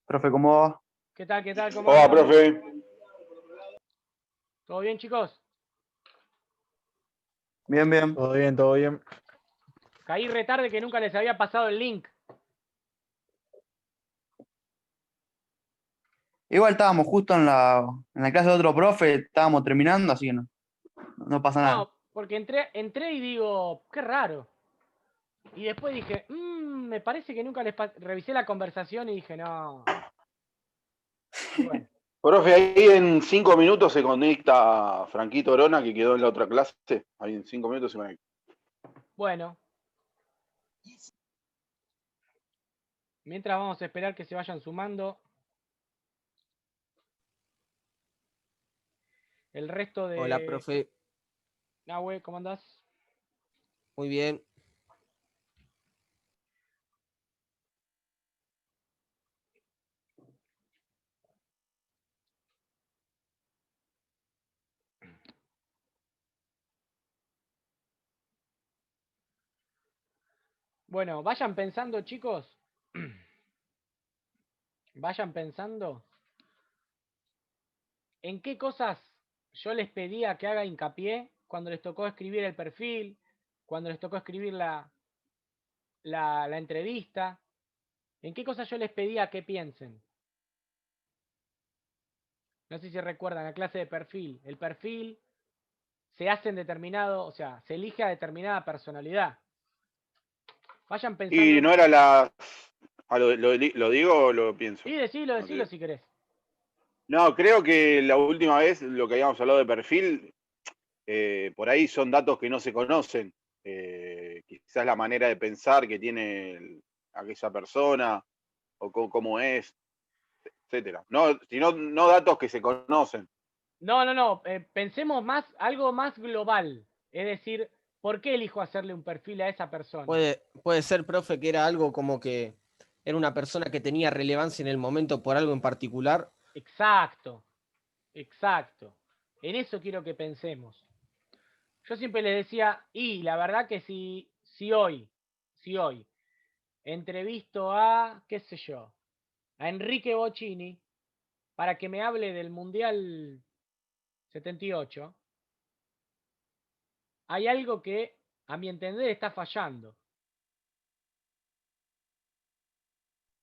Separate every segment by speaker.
Speaker 1: Profe, ¿cómo va?
Speaker 2: ¿Qué tal? ¿Qué tal? ¿Cómo
Speaker 3: Hola,
Speaker 2: andamos?
Speaker 3: profe.
Speaker 2: ¿Todo bien, chicos?
Speaker 1: Bien, bien.
Speaker 4: Todo bien, todo bien.
Speaker 2: Caí retarde que nunca les había pasado el link.
Speaker 1: Igual estábamos justo en la clase de otro profe, estábamos terminando, así que no pasa nada.
Speaker 2: No, porque entré y digo, qué raro. Y después dije, me parece que nunca les revisé la conversación y dije, no. Y bueno,
Speaker 3: Profe, ahí en 5 minutos se conecta Franquito Orona, que quedó en la otra clase. Ahí en 5 minutos se conecta.
Speaker 2: bueno. Mientras vamos a esperar que se vayan sumando el resto de...
Speaker 5: Hola, profe.
Speaker 2: Nahue, ¿cómo andás?
Speaker 5: Muy bien.
Speaker 2: Bueno, vayan pensando, chicos. Vayan pensando en qué cosas yo les pedía que haga hincapié cuando les tocó escribir el perfil, cuando les tocó escribir la entrevista. ¿En qué cosas yo les pedía que piensen? No sé si recuerdan la clase de perfil. El perfil se hace en determinado, o sea, se elige a determinada personalidad. Vayan pensando
Speaker 3: Y
Speaker 2: en...
Speaker 3: no era las... ¿Lo digo o lo pienso?
Speaker 2: Sí, decilo
Speaker 3: No,
Speaker 2: si querés.
Speaker 3: no, creo que la última vez lo que habíamos hablado de perfil, por ahí son datos que no se conocen. Quizás la manera de pensar que tiene aquella persona, o cómo es, etcétera. No, sino no datos que se conocen.
Speaker 2: No. Pensemos más, algo más global. Es decir, ¿por qué elijo hacerle un perfil a esa persona?
Speaker 5: Puede ser, profe, que era algo como que era una persona que tenía relevancia en el momento por algo en particular.
Speaker 2: Exacto. En eso quiero que pensemos. Yo siempre les decía, y la verdad que si hoy entrevisto a, qué sé yo, a Enrique Bocchini para que me hable del Mundial 78, hay algo que, a mi entender, está fallando.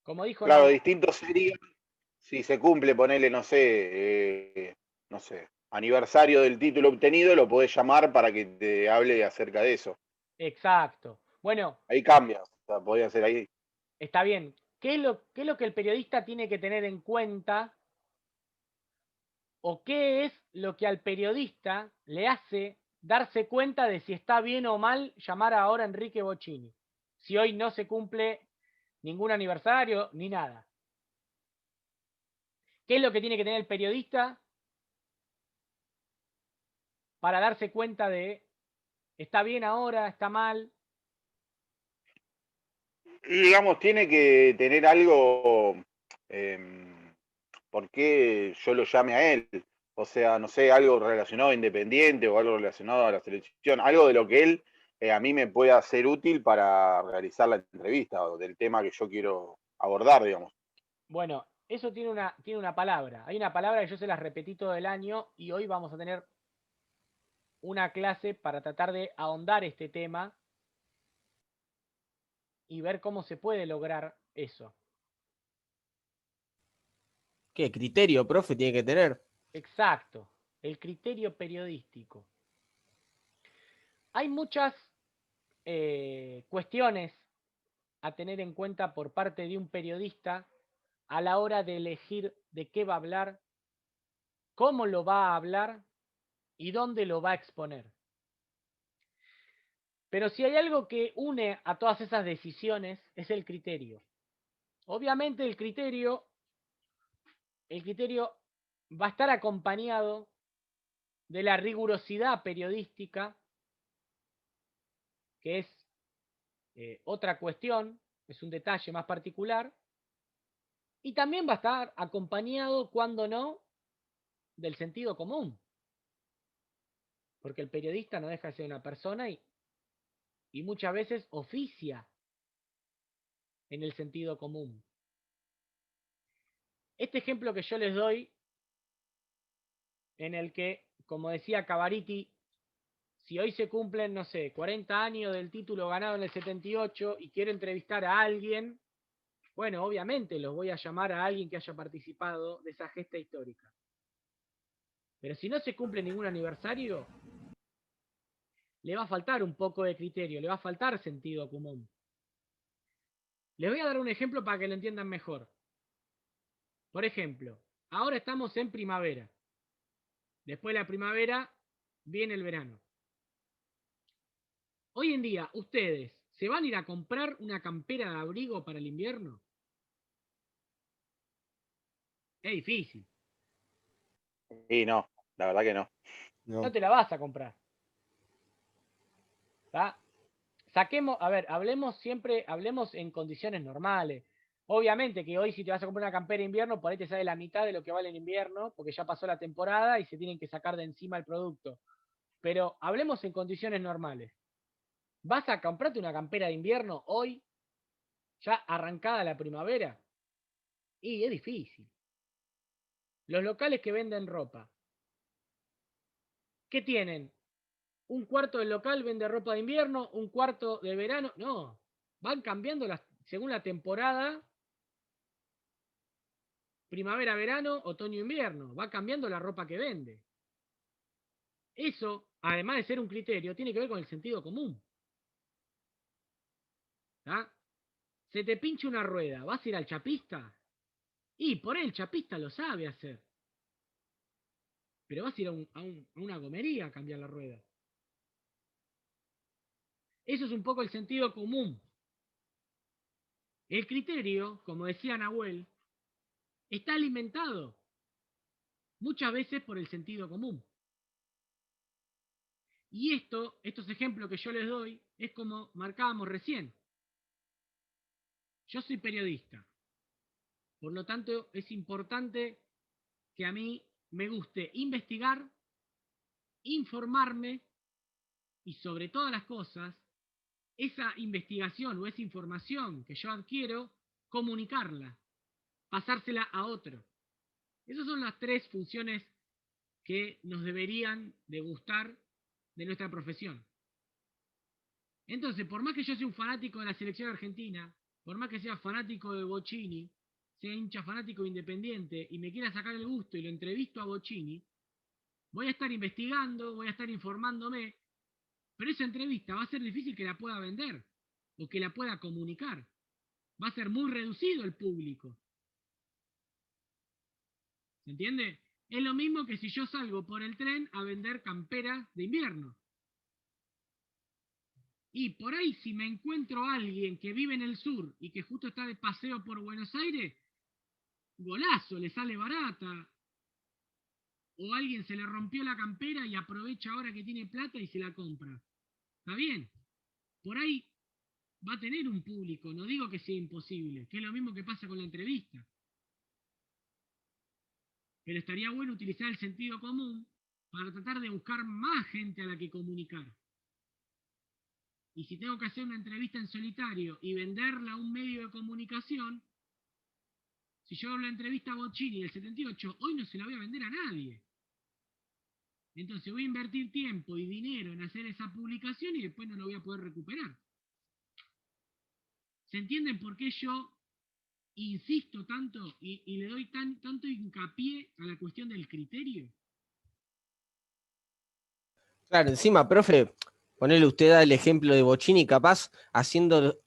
Speaker 2: Como dijo
Speaker 3: Claro,
Speaker 2: Nahue,
Speaker 3: distinto sería si se cumple, ponele, no sé, aniversario del título obtenido, lo podés llamar para que te hable acerca de eso.
Speaker 2: exacto. Bueno,
Speaker 3: Ahí cambia, o sea, podía ser ahí.
Speaker 2: está bien. ¿Qué es lo que el periodista tiene que tener en cuenta? ¿O qué es lo que al periodista le hace darse cuenta de si está bien o mal llamar ahora a Enrique Bocchini? Si hoy no se cumple ningún aniversario ni nada. ¿Qué es lo que tiene que tener el periodista para darse cuenta de está bien ahora, está mal?
Speaker 3: Y digamos, tiene que tener algo, por qué yo lo llame a él. O sea, no sé, algo relacionado a Independiente o algo relacionado a la selección, algo de lo que él a mí me pueda ser útil para realizar la entrevista o del tema que yo quiero abordar, digamos.
Speaker 2: Bueno, eso tiene una palabra. Hay una palabra que yo se las repetí todo el año y hoy vamos a tener una clase para tratar de ahondar este tema y ver cómo se puede lograr eso.
Speaker 5: ¿Qué criterio, profe, tiene que tener?
Speaker 2: Exacto, el criterio periodístico. Hay muchas cuestiones a tener en cuenta por parte de un periodista a la hora de elegir de qué va a hablar, cómo lo va a hablar y dónde lo va a exponer. Pero si hay algo que une a todas esas decisiones es el criterio. Obviamente el criterio va a estar acompañado de la rigurosidad periodística, que es otra cuestión, es un detalle más particular, y también va a estar acompañado, cuando no, del sentido común, porque el periodista no deja de ser una persona y muchas veces oficia en el sentido común. Este ejemplo que yo les doy, en el que, como decía Cavariti, si hoy se cumplen, no sé, 40 años del título ganado en el 78 y quiero entrevistar a alguien, bueno, obviamente los voy a llamar a alguien que haya participado de esa gesta histórica. Pero si no se cumple ningún aniversario, le va a faltar un poco de criterio, le va a faltar sentido común. Les voy a dar un ejemplo para que lo entiendan mejor. Por ejemplo, ahora estamos en primavera. Después de la primavera viene el verano. Hoy en día, ¿ustedes se van a ir a comprar una campera de abrigo para el invierno? Es difícil.
Speaker 3: Y no, la verdad que no.
Speaker 2: No te la vas a comprar. ¿Tá? Saquemos, a ver, hablemos en condiciones normales. Obviamente que hoy si te vas a comprar una campera de invierno, por ahí te sale la mitad de lo que vale en invierno, porque ya pasó la temporada y se tienen que sacar de encima el producto. Pero hablemos en condiciones normales. ¿Vas a comprarte una campera de invierno hoy, ya arrancada la primavera? Y es difícil. Los locales que venden ropa, ¿qué tienen? Un cuarto del local vende ropa de invierno, un cuarto de verano. No, van cambiando según la temporada, primavera, verano, otoño, invierno. Va cambiando la ropa que vende. Eso, además de ser un criterio, tiene que ver con el sentido común. ¿Tá? Se te pincha una rueda, ¿vas a ir al chapista? Y por ahí el chapista lo sabe hacer. Pero vas a ir a una gomería a cambiar la rueda. Eso es un poco el sentido común. El criterio, como decía Nahuel, está alimentado muchas veces por el sentido común. Y estos ejemplos que yo les doy, es como marcábamos recién. Yo soy periodista. Por lo tanto, es importante que a mí me guste investigar, informarme y sobre todas las cosas, esa investigación o esa información que yo adquiero, comunicarla, pasársela a otro. Esas son las tres funciones que nos deberían de gustar de nuestra profesión. Entonces, por más que yo sea un fanático de la selección argentina, por más que sea fanático de Bocini, sea hincha fanático Independiente y me quiera sacar el gusto y lo entrevisto a Bocini, voy a estar investigando, voy a estar informándome, pero esa entrevista va a ser difícil que la pueda vender o que la pueda comunicar. Va a ser muy reducido el público. ¿Se entiende? Es lo mismo que si yo salgo por el tren a vender camperas de invierno. Y por ahí si me encuentro a alguien que vive en el sur y que justo está de paseo por Buenos Aires, golazo, le sale barata. O alguien se le rompió la campera y aprovecha ahora que tiene plata y se la compra. ¿Está bien? Por ahí va a tener un público, no digo que sea imposible, que es lo mismo que pasa con la entrevista. Pero estaría bueno utilizar el sentido común para tratar de buscar más gente a la que comunicar. Y si tengo que hacer una entrevista en solitario y venderla a un medio de comunicación, si yo hago la entrevista a Bocini del 78, hoy no se la voy a vender a nadie. Entonces voy a invertir tiempo y dinero en hacer esa publicación y después no lo voy a poder recuperar. ¿Se entienden por qué yo insisto tanto y le doy tanto hincapié a la cuestión del criterio?
Speaker 5: Claro, encima, profe, ponele usted da el ejemplo de Bocchini, capaz haciendo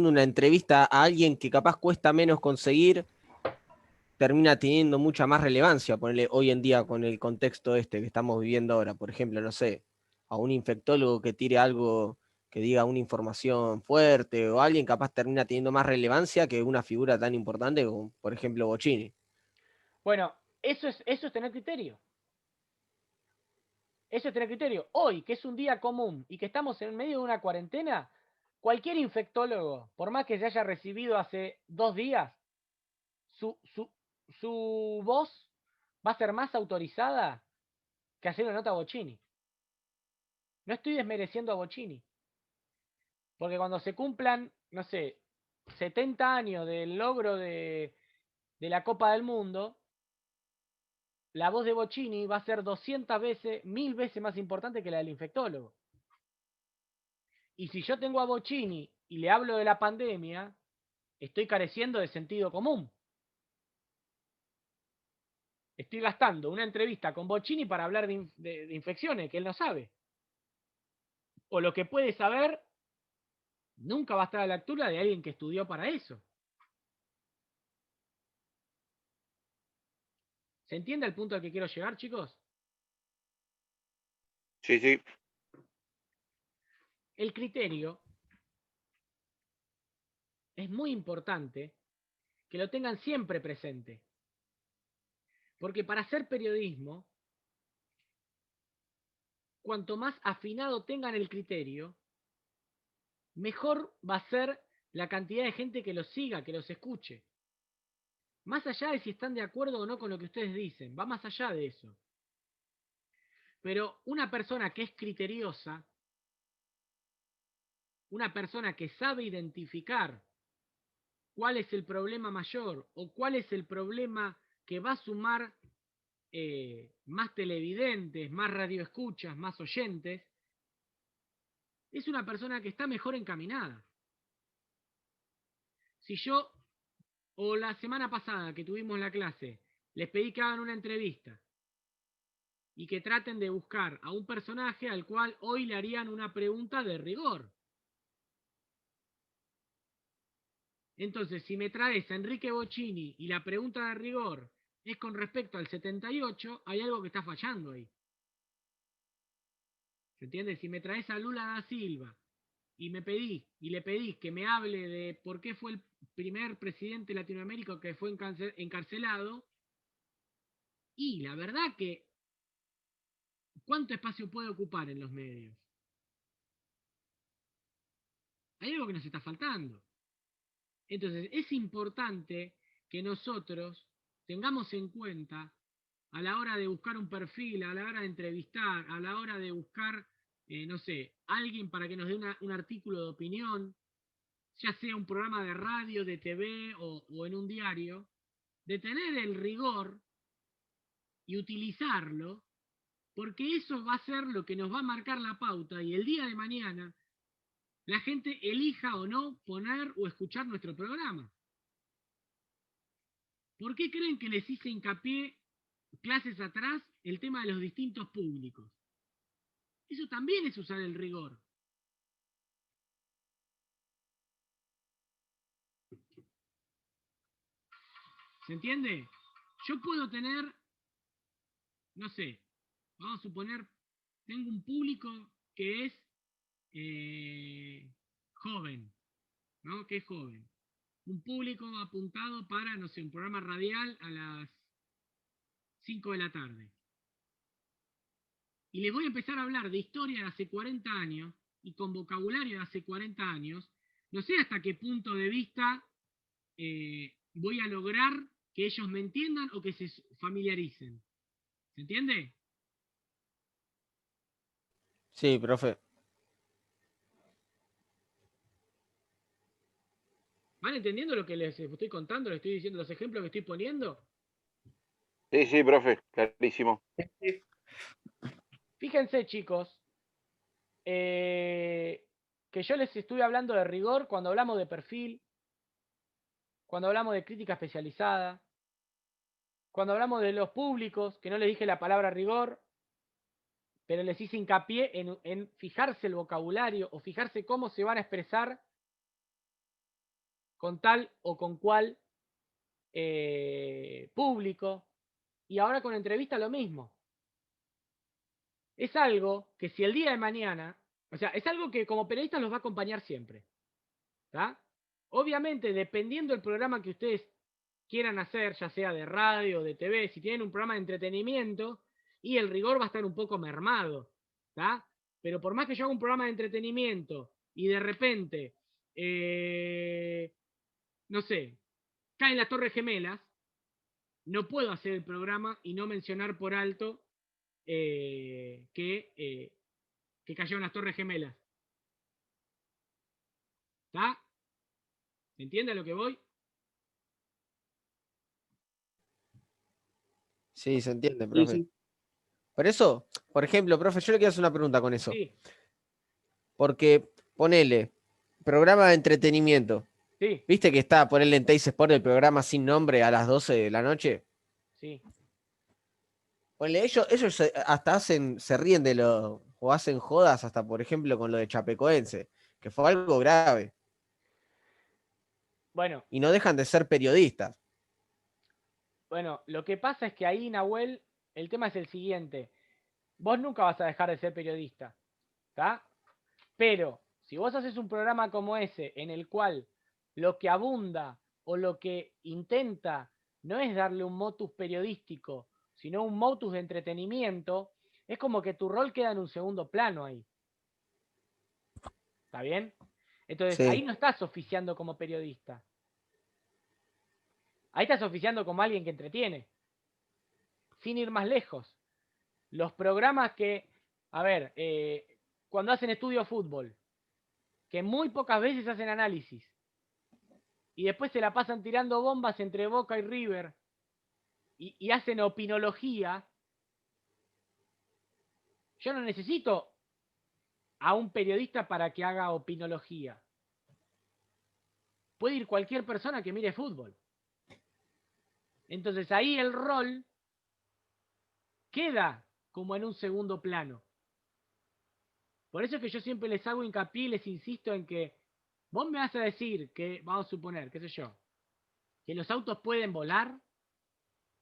Speaker 5: una entrevista a alguien que capaz cuesta menos conseguir, termina teniendo mucha más relevancia, ponele hoy en día con el contexto este que estamos viviendo ahora. Por ejemplo, no sé, a un infectólogo que tire algo, que diga una información fuerte, o alguien capaz termina teniendo más relevancia que una figura tan importante como, por ejemplo, Bocchini.
Speaker 4: Bueno, eso es tener criterio. Eso es tener criterio. Hoy, que es un día común y que estamos en medio de una cuarentena, cualquier infectólogo, por más que se haya recibido hace 2 días, su voz va a ser más autorizada que hacer una nota a Bocchini. No estoy desmereciendo a Bocchini. Porque cuando se cumplan, no sé, 70 años del logro de la Copa del Mundo, la voz de Bocchini va a ser 200 veces, 1000 veces más importante que la del infectólogo. Y si yo tengo a Bocchini y le hablo de la pandemia, estoy careciendo de sentido común. Estoy gastando una entrevista con Bocchini para hablar de infecciones que él no sabe. O lo que puede saber nunca va a estar a la altura de alguien que estudió para eso. ¿Se entiende el punto al que quiero llegar, chicos?
Speaker 3: Sí, sí.
Speaker 2: El criterio es muy importante que lo tengan siempre presente. Porque para hacer periodismo, cuanto más afinado tengan el criterio, mejor va a ser la cantidad de gente que los siga, que los escuche. Más allá de si están de acuerdo o no con lo que ustedes dicen, va más allá de eso. Pero una persona que es criteriosa, una persona que sabe identificar cuál es el problema mayor o cuál es el problema que va a sumar más televidentes, más radioescuchas, más oyentes, es una persona que está mejor encaminada. Si yo, o la semana pasada que tuvimos la clase, les pedí que hagan una entrevista y que traten de buscar a un personaje al cual hoy le harían una pregunta de rigor. Entonces, si me traes a Enrique Bocchini y la pregunta de rigor es con respecto al 78, hay algo que está fallando ahí. ¿Se entiende? Si me traes a Lula da Silva y le pedís que me hable de por qué fue el primer presidente latinoamericano que fue encarcelado, y la verdad que ¿cuánto espacio puede ocupar en los medios? Hay algo que nos está faltando. Entonces, es importante que nosotros tengamos en cuenta a la hora de buscar un perfil, a la hora de entrevistar, a la hora de buscar, no sé, alguien para que nos dé un artículo de opinión, ya sea un programa de radio, de TV o en un diario, de tener el rigor y utilizarlo, porque eso va a ser lo que nos va a marcar la pauta y el día de mañana la gente elija o no poner o escuchar nuestro programa. ¿Por qué creen que les hice hincapié clases atrás el tema de los distintos públicos? Eso también es usar el rigor. ¿Se entiende? Yo puedo tener, no sé, vamos a suponer, tengo un público que es joven, ¿no? Que es joven. Un público apuntado para, no sé, un programa radial a las 5 de la tarde. Y les voy a empezar a hablar de historia de hace 40 años y con vocabulario de hace 40 años. No sé hasta qué punto de vista voy a lograr que ellos me entiendan o que se familiaricen. ¿Se entiende?
Speaker 5: Sí, profe.
Speaker 2: ¿Van entendiendo lo que les estoy contando? Les estoy diciendo los ejemplos que estoy poniendo.
Speaker 3: Sí, sí, profe, clarísimo.
Speaker 4: Fíjense, chicos, que yo les estuve hablando de rigor cuando hablamos de perfil, cuando hablamos de crítica especializada, cuando hablamos de los públicos, que no les dije la palabra rigor, pero les hice hincapié en fijarse el vocabulario o fijarse cómo se van a expresar con tal o con cual público. Y ahora con entrevista lo mismo. Es algo que si el día de mañana, o sea, es algo que como periodistas los va a acompañar siempre. ¿Tá? Obviamente, dependiendo del programa que ustedes quieran hacer, ya sea de radio o de TV, si tienen un programa de entretenimiento, y el rigor va a estar un poco mermado. ¿Tá? Pero por más que yo haga un programa de entretenimiento y de repente, no sé, caen las Torres Gemelas, no puedo hacer el programa y no mencionar por alto que cayeron las Torres Gemelas. ¿Está? ¿Se entiende a lo que voy?
Speaker 5: Sí, se entiende,
Speaker 1: Sí,
Speaker 5: profe.
Speaker 1: sí.
Speaker 5: Por eso, por ejemplo, profe, yo le quiero hacer una pregunta con eso.
Speaker 4: Sí,
Speaker 5: Porque, ponele, programa de entretenimiento.
Speaker 4: sí,
Speaker 5: ¿Viste que está, ponele en Teis Sport el programa sin nombre a las 12 de la noche?
Speaker 4: sí.
Speaker 5: Ponele, ellos hasta se ríen de lo, o hacen jodas hasta, por ejemplo, con lo de Chapecoense, que fue algo grave.
Speaker 4: Bueno,
Speaker 5: Y no dejan de ser periodistas.
Speaker 4: lo que pasa es que ahí, Nahuel, el tema es el siguiente. Vos nunca vas a dejar de ser periodista. ¿Está? Pero, si vos haces un programa como ese, en el cual lo que abunda o lo que intenta no es darle un motus periodístico, sino un motus de entretenimiento, es como que tu rol queda en un segundo plano ahí. ¿Está bien? Entonces, ahí
Speaker 5: Sí,
Speaker 4: no estás oficiando como periodista. Ahí estás oficiando como alguien que entretiene. Sin ir más lejos. Los programas que, a ver, cuando hacen estudio fútbol, que muy pocas veces hacen análisis, y después se la pasan tirando bombas entre Boca y River, y hacen opinología, yo no necesito a un periodista para que haga opinología. Puede ir cualquier persona que mire fútbol. Entonces ahí el rol queda como en un segundo plano. Por eso es que yo siempre les hago hincapié y les insisto en que vos me vas a decir que, vamos a suponer, qué sé yo, que los autos pueden volar,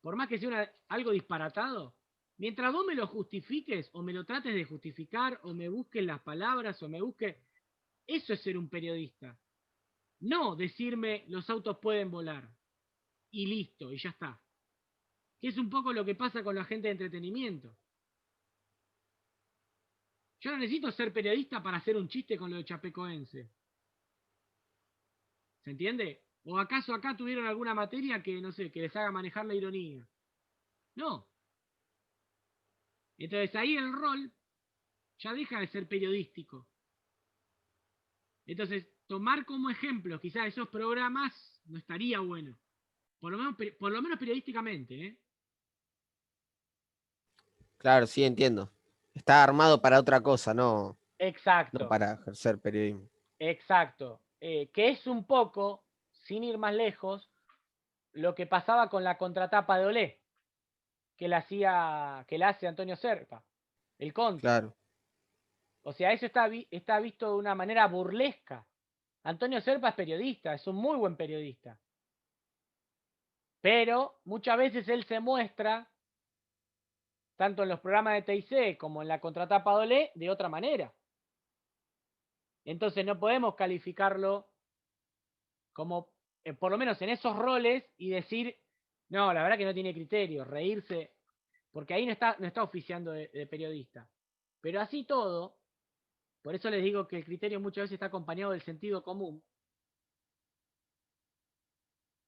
Speaker 4: por más que sea algo disparatado, mientras vos me lo justifiques o me lo trates de justificar o me busques las palabras o me busques, eso es ser un periodista. No decirme los autos pueden volar y listo, y ya está. Que es un poco lo que pasa con la gente de entretenimiento. Yo no necesito ser periodista para hacer un chiste con lo de Chapecoense. ¿Se entiende? ¿O acaso acá tuvieron alguna materia que, no sé, que les haga manejar la ironía? No. Entonces ahí el rol ya deja de ser periodístico. Entonces, tomar como ejemplo quizás esos programas no estaría bueno. Por lo menos periodísticamente, ¿eh?
Speaker 5: claro, sí, entiendo. Está armado para otra cosa, no
Speaker 4: Exacto,
Speaker 5: para ejercer periodismo.
Speaker 4: exacto. Que es un poco, sin ir más lejos, lo que pasaba con la contratapa de Olé, que la hace Antonio Serpa, el contra.
Speaker 5: Claro.
Speaker 4: O sea, eso está visto de una manera burlesca. Antonio Serpa es periodista, es un muy buen periodista. Pero muchas veces él se muestra, tanto en los programas de TIC como en la contratapa de Olé, de otra manera. Entonces no podemos calificarlo como, por lo menos en esos roles, y decir, no, la verdad que no tiene criterio, reírse, porque ahí no está oficiando de periodista. Pero así todo, por eso les digo que el criterio muchas veces está acompañado del sentido común.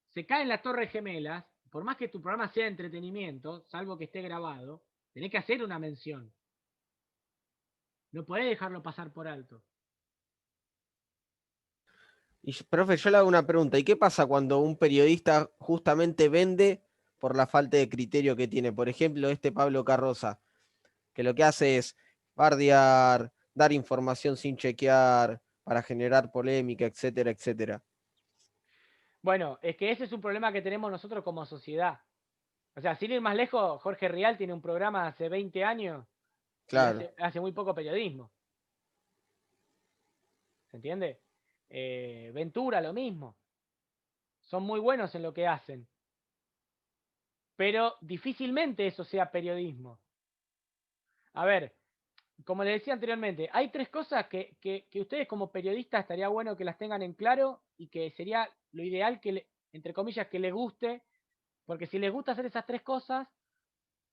Speaker 4: Se caen las Torres Gemelas, por más que tu programa sea de entretenimiento, salvo que esté grabado, tenés que hacer una mención. No podés dejarlo pasar por alto.
Speaker 5: Y, profe, yo le hago una pregunta. ¿Y qué pasa cuando un periodista justamente vende por la falta de criterio que tiene? Por ejemplo, este Pablo Carroza, que lo que hace es bardear, dar información sin chequear, para generar polémica, etcétera, etcétera.
Speaker 4: Bueno, es que ese es un problema que tenemos nosotros como sociedad. O sea, sin ir más lejos, Jorge Rial tiene un programa hace 20 años y
Speaker 5: Claro.
Speaker 4: hace muy poco periodismo. ¿Se entiende? Ventura, lo mismo. Son muy buenos en lo que hacen. Pero difícilmente eso sea periodismo. A ver, como les decía anteriormente, hay tres cosas que ustedes como periodistas estaría bueno que las tengan en claro y que sería lo ideal que, entre comillas, que les guste, porque si les gusta hacer esas tres cosas,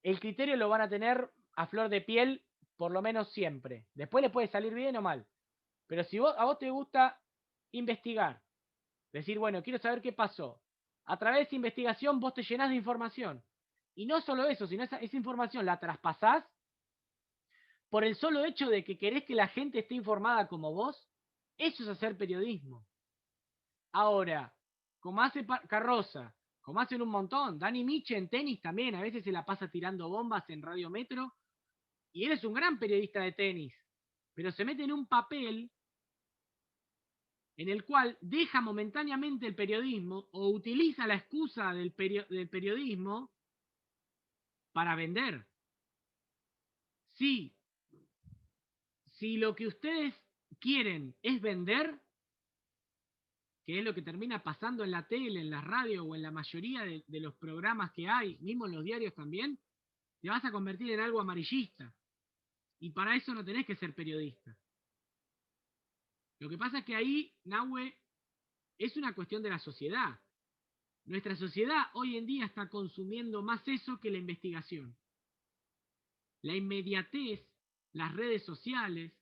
Speaker 4: el criterio lo van a tener a flor de piel por lo menos siempre. Después les puede salir bien o mal. Pero si a vos te gusta investigar, decir, bueno, quiero saber qué pasó. A través de esa investigación vos te llenás de información. Y no solo eso, sino esa información la traspasás por el solo hecho de que querés que la gente esté informada como vos. Eso es hacer periodismo. Ahora, como hace Carroza, como hacen un montón, Dani Miche en tenis también, a veces se la pasa tirando bombas en Radio Metro, y él es un gran periodista de tenis, pero se mete en un papel en el cual deja momentáneamente el periodismo o utiliza la excusa del periodismo para vender. Si lo que ustedes quieren es vender, que es lo que termina pasando en la tele, en la radio o en la mayoría de los programas que hay, mismo en los diarios también, te vas a convertir en algo amarillista. Y para eso no tenés que ser periodista. Lo que pasa es que ahí, Nahue, es una cuestión de la sociedad. Nuestra sociedad hoy en día está consumiendo más eso que la investigación. La inmediatez, las redes sociales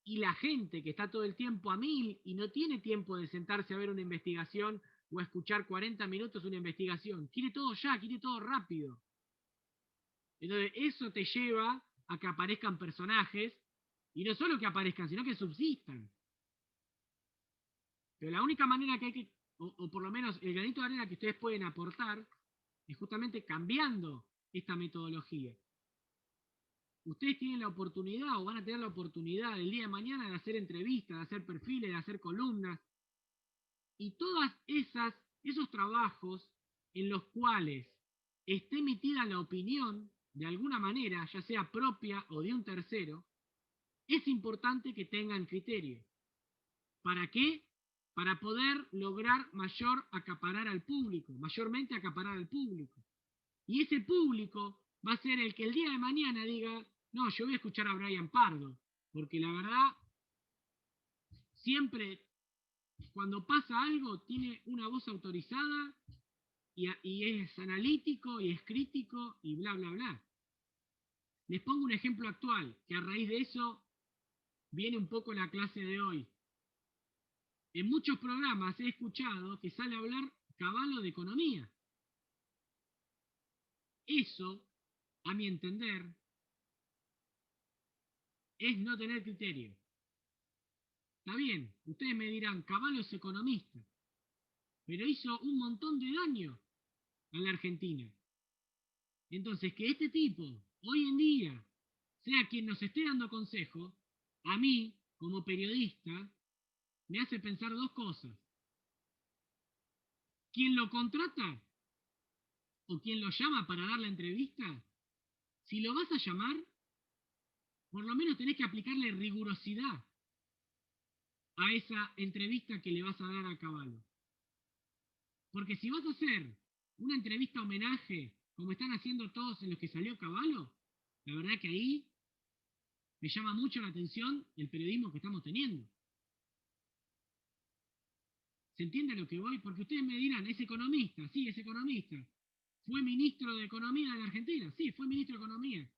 Speaker 4: y la gente que está todo el tiempo a mil y no tiene tiempo de sentarse a ver una investigación o a escuchar 40 minutos una investigación. Quiere todo ya, quiere todo rápido. Entonces eso te lleva a que aparezcan personajes y no solo que aparezcan, sino que subsistan. Pero la única manera que hay que, o por lo menos el granito de arena que ustedes pueden aportar, es justamente cambiando esta metodología. Ustedes tienen la oportunidad o van a tener la oportunidad el día de mañana de hacer entrevistas, de hacer perfiles, de hacer columnas. Y todas esos trabajos en los cuales esté emitida la opinión de alguna manera, ya sea propia o de un tercero, es importante que tengan criterio. ¿Para qué? Para poder lograr mayormente acaparar al público. Y ese público va a ser el que el día de mañana diga, no, yo voy a escuchar a Brian Pardo, porque la verdad, siempre cuando pasa algo tiene una voz autorizada y es analítico y es crítico y bla, bla, bla. Les pongo un ejemplo actual, que a raíz de eso viene un poco la clase de hoy. En muchos programas he escuchado que sale a hablar Cavallo de economía. Eso, a mi entender, es no tener criterio. Está bien, ustedes me dirán, Cavallo es economista, pero hizo un montón de daño a la Argentina. Entonces, que este tipo, hoy en día, sea quien nos esté dando consejo, a mí, como periodista, me hace pensar dos cosas. ¿Quién lo contrata o quién lo llama para dar la entrevista? Si lo vas a llamar, por lo menos tenés que aplicarle rigurosidad a esa entrevista que le vas a dar a Cavallo. Porque si vas a hacer una entrevista homenaje, como están haciendo todos en los que salió Cavallo, la verdad que ahí me llama mucho la atención el periodismo que estamos teniendo. ¿Se entiende a lo que voy? Porque ustedes me dirán, es economista, sí, es economista. ¿Fue ministro de Economía de la Argentina? Sí, fue ministro de Economía.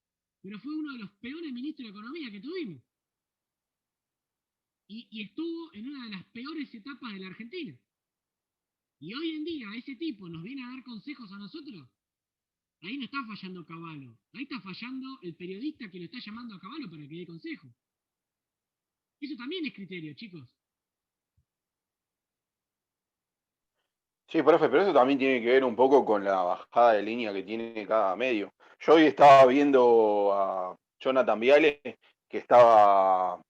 Speaker 4: Pero fue uno de los peores ministros de Economía que tuvimos. Y estuvo en una de las peores etapas de la Argentina. Y hoy en día ese tipo nos viene a dar consejos a nosotros. Ahí no está fallando Cavallo. Ahí está fallando el periodista que lo está llamando a Cavallo para que dé consejo. Eso también es criterio, chicos.
Speaker 3: Sí, profe, pero eso también tiene que ver un poco con la bajada de línea que tiene cada medio. Yo hoy estaba viendo a Jonathan Viale, que estaba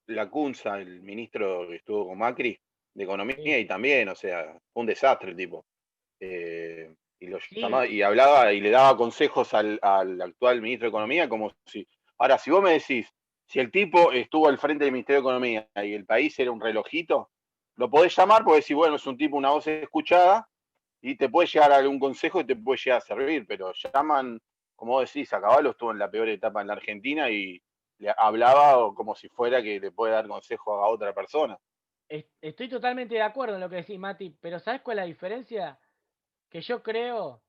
Speaker 3: Lacunza, el ministro que estuvo con Macri de Economía,
Speaker 4: Sí.
Speaker 3: y también, o sea, fue un desastre el tipo. Y lo
Speaker 4: Sí.
Speaker 3: llamaba y hablaba y le daba consejos al actual ministro de Economía, como si. Ahora, si vos me decís, si el tipo estuvo al frente del Ministerio de Economía y el país era un relojito, lo podés llamar porque decís, bueno, es un tipo, una voz escuchada, y te puede llegar a algún consejo y te puede llegar a servir, pero llaman, como vos decís, a Caballo estuvo en la peor etapa en la Argentina y le hablaba como si fuera que le puede dar consejo a otra persona.
Speaker 4: Estoy totalmente de acuerdo en lo que decís, Mati, pero ¿sabes cuál es la diferencia? Que yo creo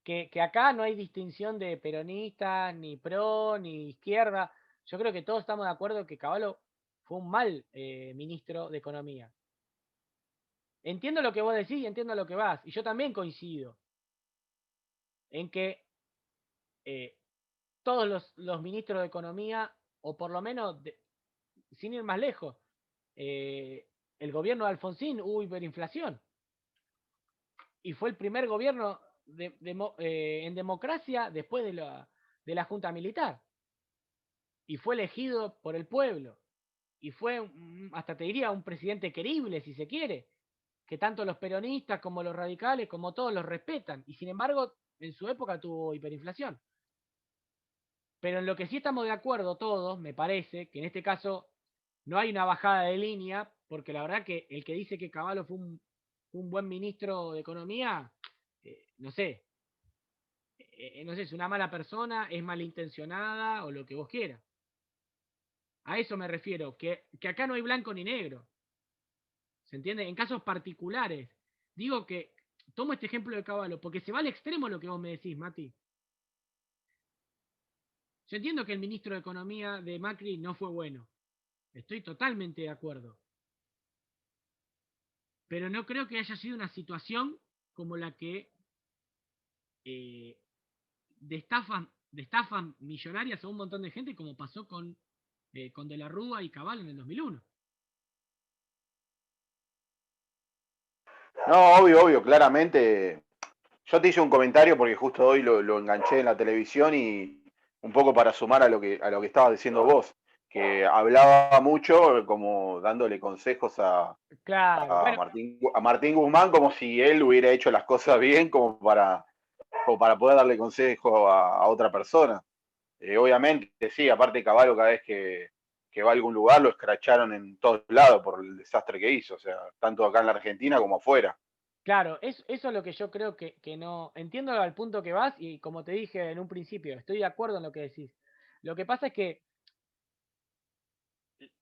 Speaker 4: que acá no hay distinción de peronistas, ni pro, ni izquierda. Yo creo que todos estamos de acuerdo que Caballo fue un mal ministro de Economía. Entiendo lo que vos decís y entiendo lo que vas, y yo también coincido en que eh, todos los ministros de Economía, o por lo menos, sin ir más lejos, el gobierno de Alfonsín hubo hiperinflación, y fue el primer gobierno en democracia después de la Junta Militar, y fue elegido por el pueblo, y fue, hasta te diría, un presidente querible, si se quiere, que tanto los peronistas como los radicales, como todos los respetan, y sin embargo, en su época tuvo hiperinflación. Pero en lo que sí estamos de acuerdo todos, me parece, que en este caso no hay una bajada de línea, porque la verdad que el que dice que Caballo fue un buen ministro de Economía, no sé, no sé, es una mala persona, es malintencionada o lo que vos quieras. A eso me refiero, que acá no hay blanco ni negro. ¿Se entiende? En casos particulares. Digo que, tomo este ejemplo de Caballo, porque se va al extremo lo que vos me decís, Mati. Yo entiendo que el ministro de Economía de Macri no fue bueno. Estoy totalmente de acuerdo. Pero no creo que haya sido una situación como la que de estafas millonarias a un montón de gente, como pasó con De la Rúa y Caballo en el 2001.
Speaker 3: No, obvio, claramente. Yo te hice un comentario porque justo hoy lo enganché en la televisión y un poco para sumar a lo que estabas diciendo vos, que hablaba mucho como dándole consejos
Speaker 4: Claro, bueno,
Speaker 3: a Martín Guzmán como si él hubiera hecho las cosas bien como para poder darle consejo a otra persona. Obviamente, sí, aparte Caballo cada vez que va a algún lugar lo escracharon en todos lados por el desastre que hizo, o sea, tanto acá en la Argentina como afuera.
Speaker 4: claro, eso es lo que yo creo que no. Entiendo al punto que vas y como te dije en un principio, estoy de acuerdo en lo que decís. Lo que pasa es que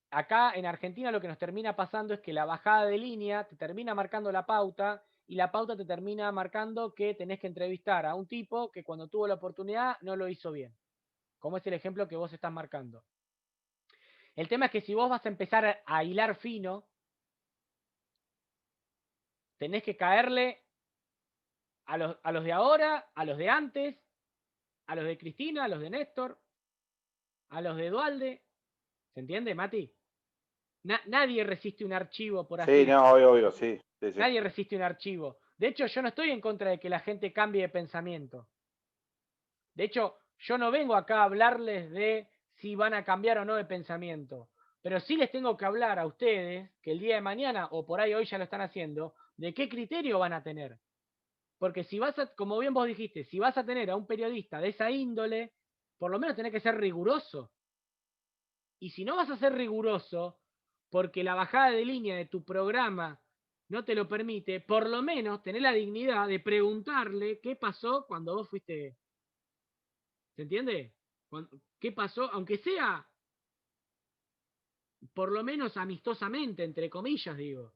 Speaker 4: acá en Argentina lo que nos termina pasando es que la bajada de línea te termina marcando la pauta y la pauta te termina marcando que tenés que entrevistar a un tipo que cuando tuvo la oportunidad no lo hizo bien, como es el ejemplo que vos estás marcando. El tema es que si vos vas a empezar a hilar fino, tenés que caerle a los de ahora, a los de antes, a los de Cristina, a los de Néstor, a los de Dualde. ¿Se entiende, Mati? Nadie resiste un archivo, por así
Speaker 3: Sí,
Speaker 4: decirlo.
Speaker 3: no, obvio, sí, sí, sí.
Speaker 4: Nadie resiste un archivo. De hecho, yo no estoy en contra de que la gente cambie de pensamiento. De hecho, yo no vengo acá a hablarles de si van a cambiar o no de pensamiento. Pero sí les tengo que hablar a ustedes, que el día de mañana, o por ahí hoy ya lo están haciendo, de qué criterio van a tener. Porque si vas a, como bien vos dijiste, si vas a tener a un periodista de esa índole, por lo menos tenés que ser riguroso. Y si no vas a ser riguroso, porque la bajada de línea de tu programa no te lo permite, por lo menos tener la dignidad de preguntarle qué pasó cuando vos fuiste. ¿Se entiende? ¿Qué pasó? Aunque sea por lo menos amistosamente, entre comillas, digo.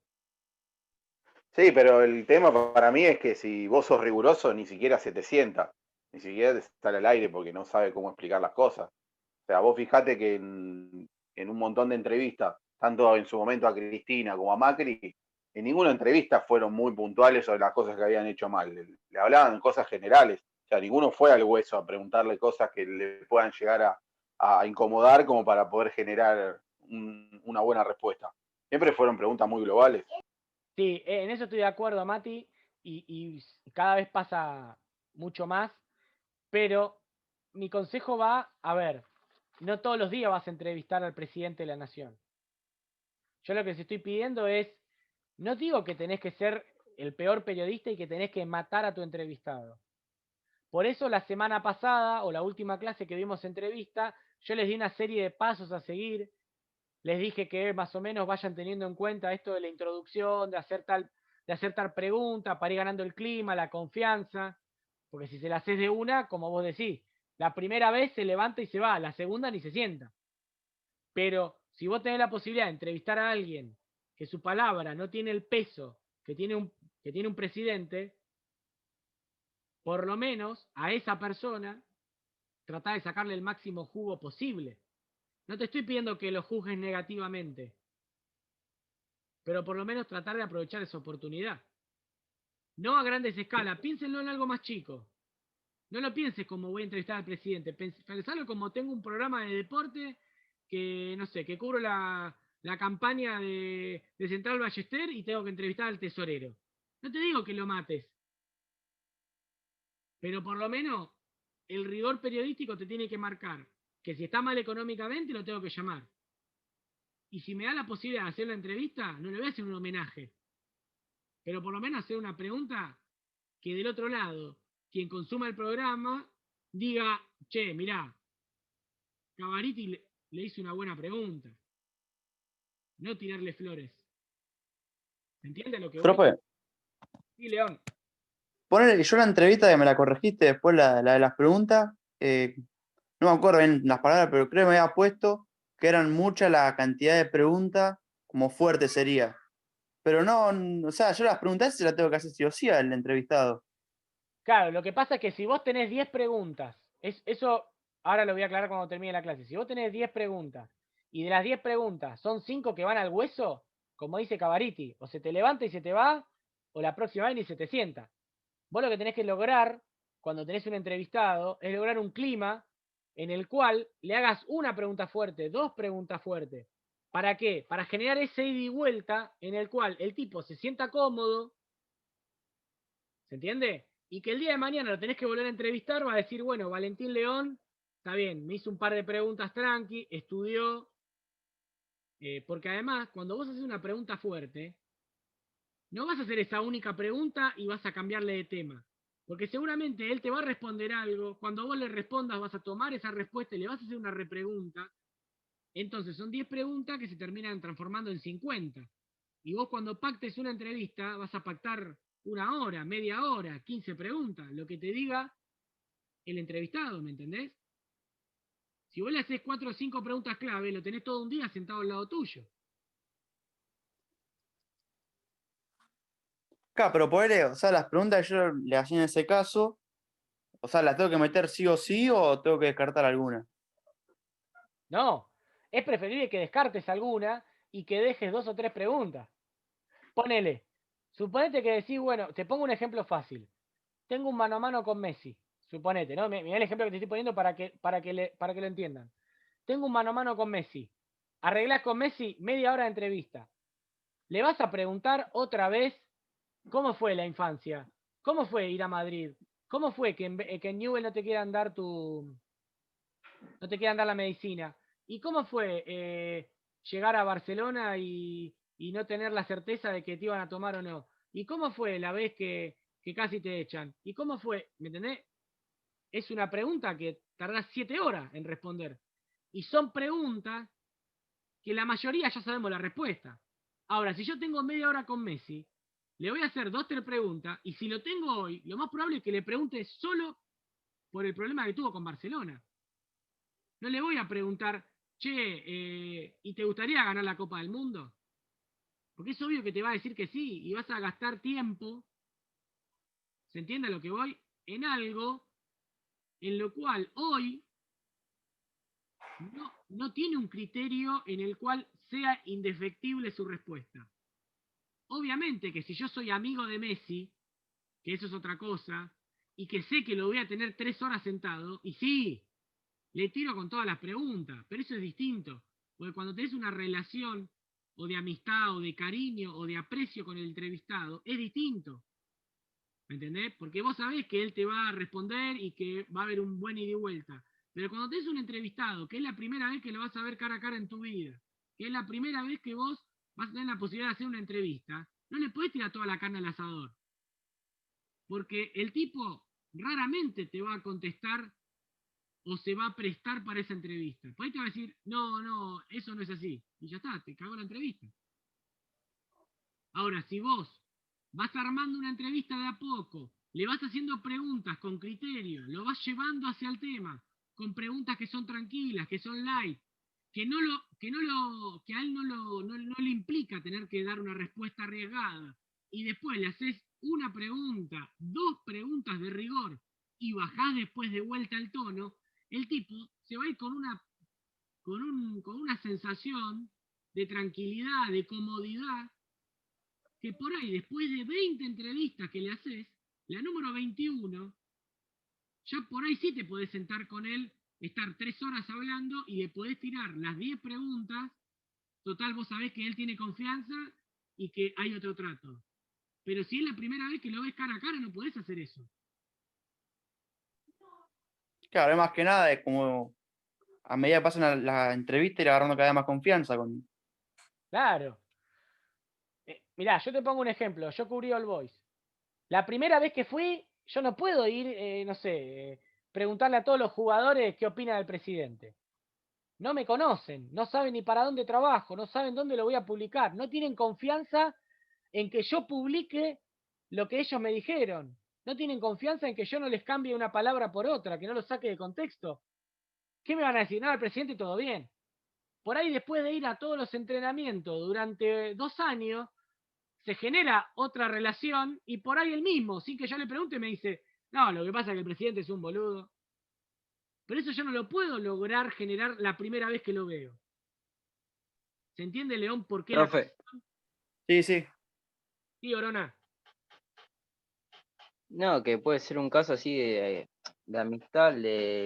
Speaker 3: Sí, pero el tema para mí es que si vos sos riguroso, ni siquiera se te sienta, ni siquiera te sale al aire porque no sabe cómo explicar las cosas. O sea, vos fijate que en un montón de entrevistas, tanto en su momento a Cristina como a Macri, en ninguna entrevista fueron muy puntuales sobre las cosas que habían hecho mal. Le hablaban cosas generales. O sea, ninguno fue al hueso a preguntarle cosas que le puedan llegar a incomodar como para poder generar una buena respuesta. Siempre fueron preguntas muy globales.
Speaker 4: Sí, en eso estoy de acuerdo, Mati, y cada vez pasa mucho más, pero mi consejo va, a ver, no todos los días vas a entrevistar al presidente de la nación. Yo lo que les estoy pidiendo es, no digo que tenés que ser el peor periodista y que tenés que matar a tu entrevistado. Por eso la semana pasada, o la última clase que vimos entrevista, yo les di una serie de pasos a seguir. Les dije que más o menos vayan teniendo en cuenta esto de la introducción, de hacer tal pregunta para ir ganando el clima, la confianza. Porque si se la haces de una, como vos decís, la primera vez se levanta y se va, la segunda ni se sienta. Pero si vos tenés la posibilidad de entrevistar a alguien que su palabra no tiene el peso que tiene un presidente, por lo menos a esa persona tratá de sacarle el máximo jugo posible. No te estoy pidiendo que lo juzgues negativamente, pero por lo menos tratar de aprovechar esa oportunidad. No a grandes escalas, piénsenlo en algo más chico. No lo pienses como voy a entrevistar al presidente, pensalo como tengo un programa de deporte que, no sé, que cubro la campaña de Central Ballester y tengo que entrevistar al tesorero. No te digo que lo mates, pero por lo menos el rigor periodístico te tiene que marcar que si está mal económicamente lo tengo que llamar. Y si me da la posibilidad de hacer la entrevista, no le voy a hacer un homenaje, pero por lo menos hacer una pregunta que del otro lado, quien consuma el programa, diga, che, mirá, Cavariti le hizo una buena pregunta. No tirarle flores. ¿Entiendes lo que voy?
Speaker 1: Profe,
Speaker 4: Sí, León.
Speaker 1: ponele que yo la entrevista que me la corregiste después, la de las preguntas, no me acuerdo bien las palabras, pero creo que me había puesto que eran mucha la cantidad de preguntas, como fuerte sería. Pero no, o sea, yo las preguntas se las tengo que hacer sí o sí al entrevistado.
Speaker 4: Claro, lo que pasa es que si vos tenés 10 preguntas, eso ahora lo voy a aclarar cuando termine la clase. Si vos tenés 10 preguntas y de las 10 preguntas son 5 que van al hueso, como dice Cavariti, o se te levanta y se te va, o la próxima vez ni se te sienta. Vos lo que tenés que lograr cuando tenés un entrevistado es lograr un clima en el cual le hagas una pregunta fuerte, dos preguntas fuertes. ¿Para qué? Para generar ese ida y vuelta en el cual el tipo se sienta cómodo, ¿se entiende? Y que el día de mañana lo tenés que volver a entrevistar, va a decir, bueno, Valentín León, está bien, me hizo un par de preguntas tranqui, estudió, porque además, cuando vos haces una pregunta fuerte, no vas a hacer esa única pregunta y vas a cambiarle de tema. Porque seguramente él te va a responder algo, cuando vos le respondas vas a tomar esa respuesta y le vas a hacer una repregunta. Entonces son 10 preguntas que se terminan transformando en 50. Y vos cuando pactes una entrevista vas a pactar una hora, media hora, 15 preguntas, lo que te diga el entrevistado, ¿me entendés? Si vos le haces 4 o 5 preguntas clave, lo tenés todo un día sentado al lado tuyo.
Speaker 1: Claro, pero ponele, o sea, las preguntas que yo le hacía en ese caso, o sea, ¿las tengo que meter sí o sí o tengo que descartar alguna?
Speaker 4: No, es preferible que descartes alguna y que dejes 2 o 3 preguntas. Ponele, suponete que decís, bueno, te pongo un ejemplo fácil. Tengo un mano a mano con Messi, suponete, ¿no? Mirá el ejemplo que te estoy poniendo para que lo entiendan. Tengo un mano a mano con Messi. Arreglás con Messi media hora de entrevista. Le vas a preguntar otra vez cómo fue la infancia, cómo fue ir a Madrid, cómo fue que en Newell no te quieran dar no te quieran dar la medicina, y cómo fue llegar a Barcelona y no tener la certeza de que te iban a tomar o no, y cómo fue la vez que casi te echan, y cómo fue, ¿me entendés? Es una pregunta que tardás 7 horas en responder. Y son preguntas que la mayoría ya sabemos la respuesta. Ahora, si yo tengo media hora con Messi, le voy a hacer 2 o 3 preguntas, y si lo tengo hoy, lo más probable es que le pregunte solo por el problema que tuvo con Barcelona. No le voy a preguntar, che, ¿y te gustaría ganar la Copa del Mundo? Porque es obvio que te va a decir que sí, y vas a gastar tiempo, ¿se entiende a lo que voy? En algo en lo cual hoy no tiene un criterio en el cual sea indefectible su respuesta. Obviamente que si yo soy amigo de Messi, que eso es otra cosa, y que sé que lo voy a tener 3 horas sentado, y sí, le tiro con todas las preguntas, pero eso es distinto, porque cuando tenés una relación o de amistad o de cariño o de aprecio con el entrevistado, es distinto. ¿Me entendés? Porque vos sabés que él te va a responder y que va a haber un buen ida y vuelta.
Speaker 2: Pero cuando tenés un entrevistado, que es la primera vez que lo vas a ver cara a cara en tu vida, que es la primera vez que vos vas a tener la posibilidad de hacer una entrevista, no le podés tirar toda la carne al asador. Porque el tipo raramente te va a contestar o se va a prestar para esa entrevista. Por ahí te va a decir, no, eso no es así. Y ya está, te cagó la entrevista. Ahora, si vos vas armando una entrevista de a poco, le vas haciendo preguntas con criterio, lo vas llevando hacia el tema, con preguntas que son tranquilas, que son light, que a él no le implica tener que dar una respuesta arriesgada, y después le haces una pregunta, 2 preguntas de rigor, y bajás después de vuelta el tono, el tipo se va a ir con una sensación de tranquilidad, de comodidad, que por ahí, después de 20 entrevistas que le haces, la número 21, ya por ahí sí te podés sentar con él, estar 3 horas hablando y le podés tirar las 10 preguntas. Total, vos sabés que él tiene confianza y que hay otro trato. Pero si es la primera vez que lo ves cara a cara, no podés hacer eso.
Speaker 1: Claro, es más que nada, es como a medida que pasan la entrevista ir agarrando cada vez más confianza con.
Speaker 4: Claro. Mirá, yo te pongo un ejemplo. Yo cubrí All Boys. La primera vez que fui, yo no puedo ir, no sé, preguntarle a todos los jugadores qué opina del presidente. No me conocen, no saben ni para dónde trabajo, no saben dónde lo voy a publicar, no tienen confianza en que yo publique lo que ellos me dijeron. No tienen confianza en que yo no les cambie una palabra por otra, que no lo saque de contexto. ¿Qué me van a decir? No, al presidente todo bien. Por ahí después de ir a todos los entrenamientos durante 2 años, se genera otra relación y por ahí el mismo, sin que yo le pregunte, me dice, no, lo que pasa es que el presidente es un boludo. Pero eso yo no lo puedo lograr generar la primera vez que lo veo. ¿Se entiende, León, por qué la...
Speaker 6: Profe,
Speaker 1: Sí, sí.
Speaker 4: Sí, Orona.
Speaker 6: no, que puede ser un caso así de amistad,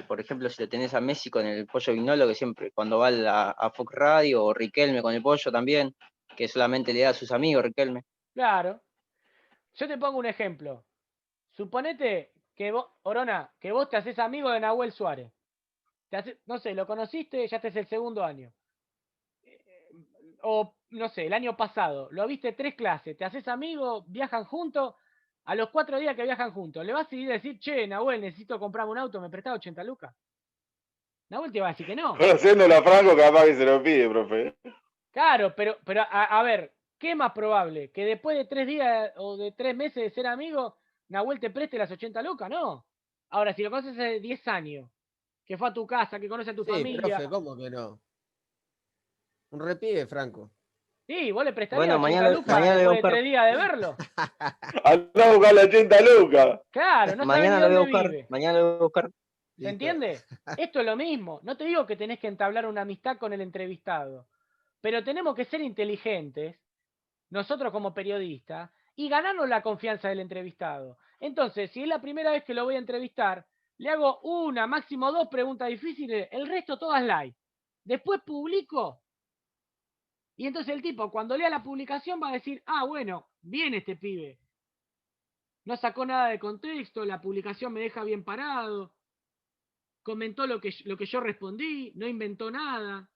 Speaker 6: por ejemplo, si lo tenés a Messi con el Pollo Vignolo, que siempre cuando va a Fox Radio, o Riquelme con el Pollo también, que solamente le da a sus amigos Riquelme.
Speaker 4: Claro. Yo te pongo un ejemplo. Suponete que vos, Orona, que vos te haces amigo de Nahuel Suárez. No sé, lo conociste, ya este es el 2.º año. O, no sé, el año pasado, lo viste 3 clases, te haces amigo, viajan juntos, a los 4 días que viajan juntos, le vas a ir a decir, che, Nahuel, necesito comprarme un auto, ¿me prestás 80 lucas? Nahuel te va a decir que no.
Speaker 3: Conociéndolo a Franco, capaz que se lo pide, profe.
Speaker 4: Claro, pero a ver, ¿qué es más probable? ¿Que después de 3 días o de 3 meses de ser amigo, Nahuel te preste las 80 lucas? No. Ahora, si lo conoces hace 10 años, que fue a tu casa, que conoce a tu
Speaker 5: Sí,
Speaker 4: familia,
Speaker 5: profe, ¿cómo que no? Un repibe, Franco.
Speaker 4: sí, vos le prestarías
Speaker 6: Bueno,
Speaker 4: 80
Speaker 6: mañana
Speaker 4: lucas
Speaker 6: lo voy a
Speaker 4: después de
Speaker 6: buscar.
Speaker 4: 3 días de verlo.
Speaker 3: Andá a buscar las 80 lucas.
Speaker 4: Claro, no sabes
Speaker 6: Mañana
Speaker 4: ni
Speaker 6: lo voy a
Speaker 4: dónde
Speaker 6: buscar.
Speaker 4: vive.
Speaker 6: Mañana lo voy a buscar.
Speaker 4: ¿Se
Speaker 5: Listo.
Speaker 4: entiende? Esto es lo mismo. No te digo que tenés que entablar una amistad con el entrevistado, pero tenemos que ser inteligentes, nosotros como periodistas, y ganarnos la confianza del entrevistado. Entonces, si es la primera vez que lo voy a entrevistar, le hago una, máximo 2 preguntas difíciles, el resto todas light. Después publico, y entonces el tipo, cuando lea la publicación, va a decir, ah, bueno, bien este pibe. No sacó nada de contexto, la publicación me deja bien parado, comentó lo que yo respondí, no inventó nada.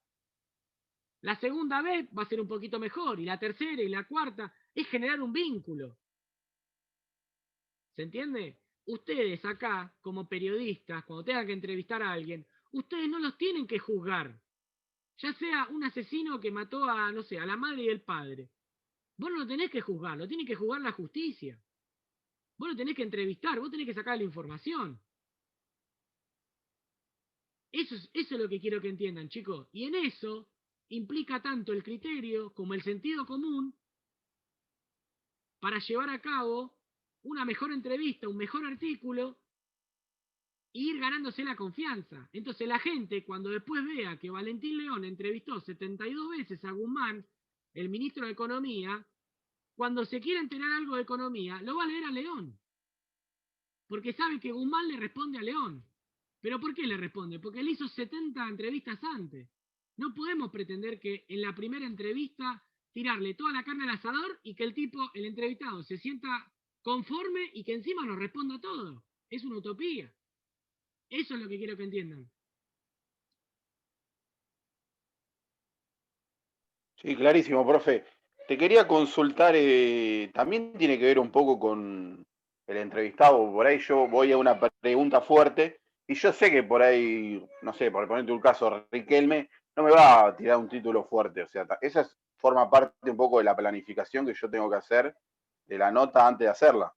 Speaker 4: La segunda vez va a ser un poquito mejor, y la tercera y la cuarta es generar un vínculo. ¿Se entiende? Ustedes acá, como periodistas, cuando tengan que entrevistar a alguien, ustedes no los tienen que juzgar. Ya sea un asesino que mató a, no sé, a la madre y el padre. Vos no lo tenés que juzgar, lo tiene que juzgar la justicia. Vos lo tenés que entrevistar, vos tenés que sacar la información. Eso es lo que quiero que entiendan, chicos. Y en eso implica tanto el criterio como el sentido común para llevar a cabo una mejor entrevista, un mejor artículo e ir ganándose la confianza. Entonces la gente, cuando después vea que Valentín León entrevistó 72 veces a Guzmán, el ministro de Economía, cuando se quiera enterar algo de economía, lo va a leer a León. Porque sabe que Guzmán le responde a León. ¿Pero por qué le responde? Porque él hizo 70 entrevistas antes. No podemos pretender que en la primera entrevista tirarle toda la carne al asador y que el tipo, el entrevistado, se sienta conforme y que encima nos responda todo. Es una utopía. Eso es lo que quiero que entiendan.
Speaker 3: Sí, clarísimo, profe. Te quería consultar, también tiene que ver un poco con el entrevistado. Por ahí yo voy a una pregunta fuerte y yo sé que por ahí, no sé, por ponerte un caso, Riquelme no me va a tirar un título fuerte. O sea, forma parte un poco de la planificación que yo tengo que hacer de la nota antes de hacerla.